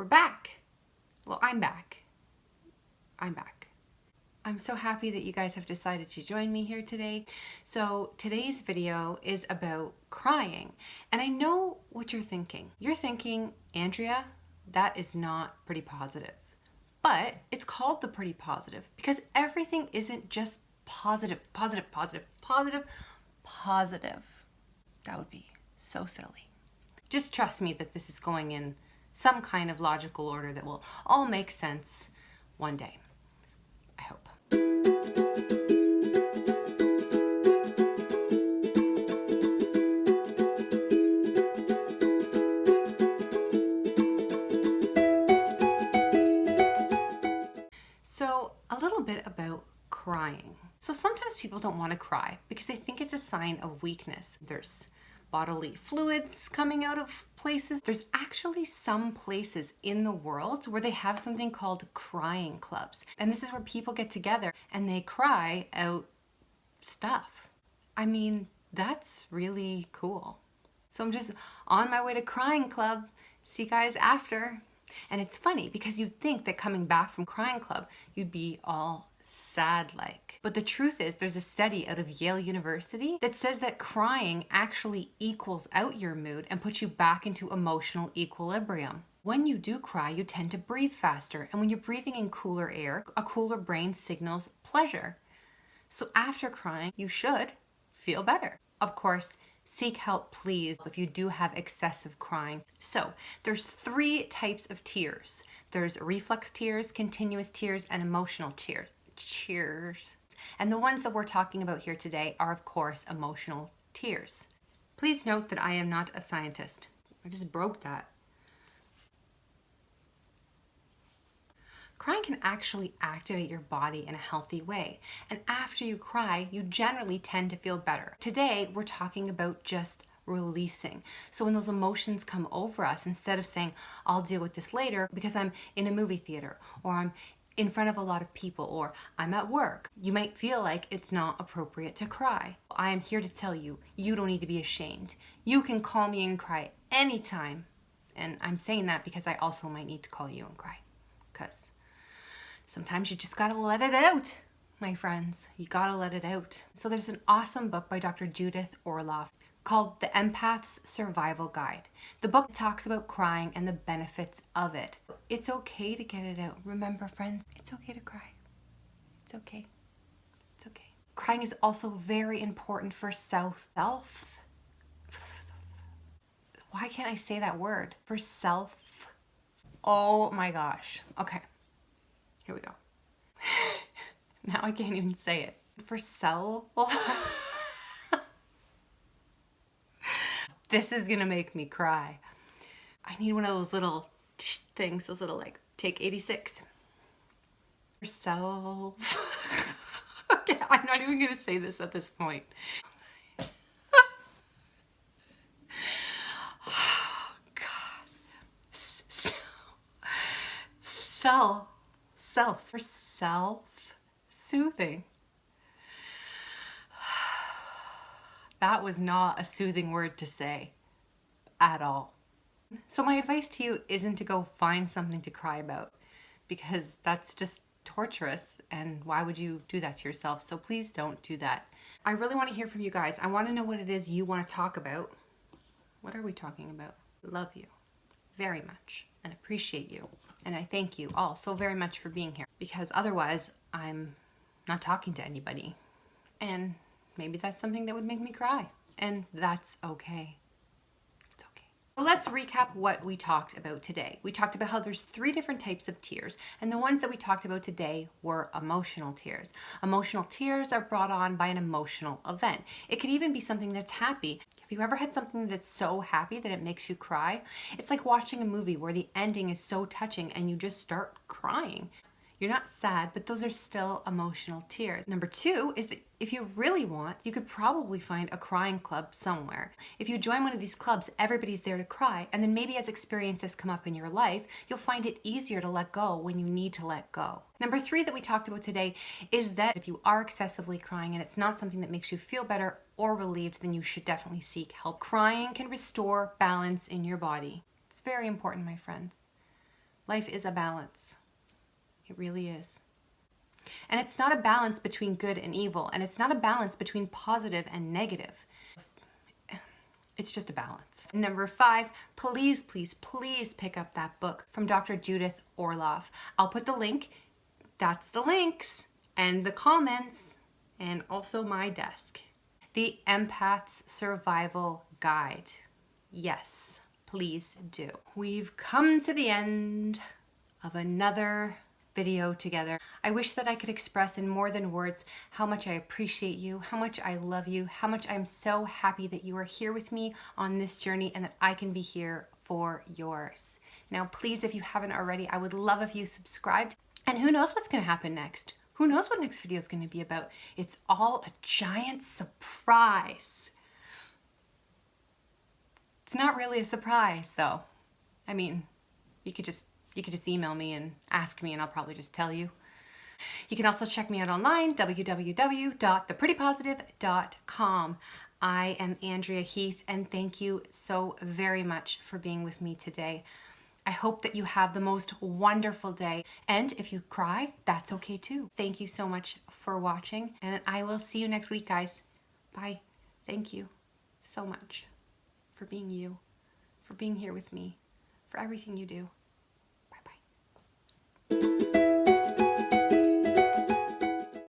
back. Well, I'm back. I'm back. I'm so happy that you guys have decided to join me here today. So today's video is about crying. And I know what you're thinking. You're thinking, Andrea, that is not pretty positive. But it's called the pretty positive because everything isn't just positive, positive, positive, positive, positive. That would be so silly. Just trust me that this is going in some kind of logical order that will all make sense one day. I hope. So, a little bit about crying. So sometimes people don't want to cry because they think it's a sign of weakness. There's bodily fluids coming out of places. There's actually some places in the world where they have something called crying clubs. And this is where people get together and they cry out stuff. I mean, that's really cool. So I'm just on my way to crying club. See you guys after. And it's funny because you'd think that coming back from crying club, you'd be all sad-like. But the truth is there's a study out of Yale University that says that crying actually equals out your mood and puts you back into emotional equilibrium. When you do cry, you tend to breathe faster. And when you're breathing in cooler air, a cooler brain signals pleasure. So after crying, you should feel better. Of course, seek help, please, if you do have excessive crying. So there's 3 types of tears. There's reflex tears, continuous tears, and emotional tears. And the ones that we're talking about here today are, of course, emotional tears. Please note that I am not a scientist. I just broke that. Crying can actually activate your body in a healthy way. And after you cry, you generally tend to feel better. Today, we're talking about just releasing. So when those emotions come over us, instead of saying, I'll deal with this later because I'm in a movie theater or I'm in front of a lot of people or I'm at work, you might feel like it's not appropriate to cry. I am here to tell you, you don't need to be ashamed. You can call me and cry anytime. And I'm saying that because I also might need to call you and cry. Because sometimes you just gotta let it out, my friends. You gotta let it out. So there's an awesome book by Dr. Judith Orloff called The Empath's Survival Guide. The book talks about crying and the benefits of it. It's okay to get it out. Remember, friends, it's okay to cry. It's okay. It's okay. Crying is also very important for self. Why can't I say that word? For self. Oh my gosh. Okay. Here we go. Now I can't even say it. For self. This is gonna make me cry. I need one of those little things, those little like, take 86. For self. Okay, I'm not even gonna say this at this point. Oh, God. Self. For self-soothing. That was not a soothing word to say at all. So my advice to you isn't to go find something to cry about because that's just torturous and why would you do that to yourself? So please don't do that. I really want to hear from you guys. I want to know what it is you want to talk about. What are we talking about? Love you very much and appreciate you. And I thank you all so very much for being here because otherwise I'm not talking to anybody. And maybe that's something that would make me cry. And that's okay. It's okay. So let's recap what we talked about today. We talked about how there's 3 different types of tears. And the ones that we talked about today were emotional tears. Emotional tears are brought on by an emotional event. It could even be something that's happy. Have you ever had something that's so happy that it makes you cry? It's like watching a movie where the ending is so touching and you just start crying. You're not sad, but those are still emotional tears. Number 2 is that if you really want, you could probably find a crying club somewhere. If you join one of these clubs, everybody's there to cry. And then maybe as experiences come up in your life, you'll find it easier to let go when you need to let go. Number 3 that we talked about today is that if you are excessively crying and it's not something that makes you feel better or relieved, then you should definitely seek help. Crying can restore balance in your body. It's very important, my friends. Life is a balance. It really is. And it's not a balance between good and evil, and it's not a balance between positive and negative. It's just a balance. Number 5, please, please, please pick up that book from Dr. Judith Orloff. I'll put the link, that's the links, and the comments, and also my desk. The Empath's Survival Guide. Yes, please do. We've come to the end of another video together. I wish that I could express in more than words how much I appreciate you, how much I love you, how much I'm so happy that you are here with me on this journey and that I can be here for yours. Now, please, if you haven't already, I would love if you subscribed. And who knows what's going to happen next? Who knows what next video is going to be about? It's all a giant surprise. It's not really a surprise, though. I mean, you could just email me and ask me and I'll probably just tell you. You can also check me out online, www.theprettypositive.com. I am Andrea Heath, and thank you so very much for being with me today. I hope that you have the most wonderful day. And if you cry, that's okay too. Thank you so much for watching, and I will see you next week, guys. Bye. Thank you so much for being you, for being here with me, for everything you do.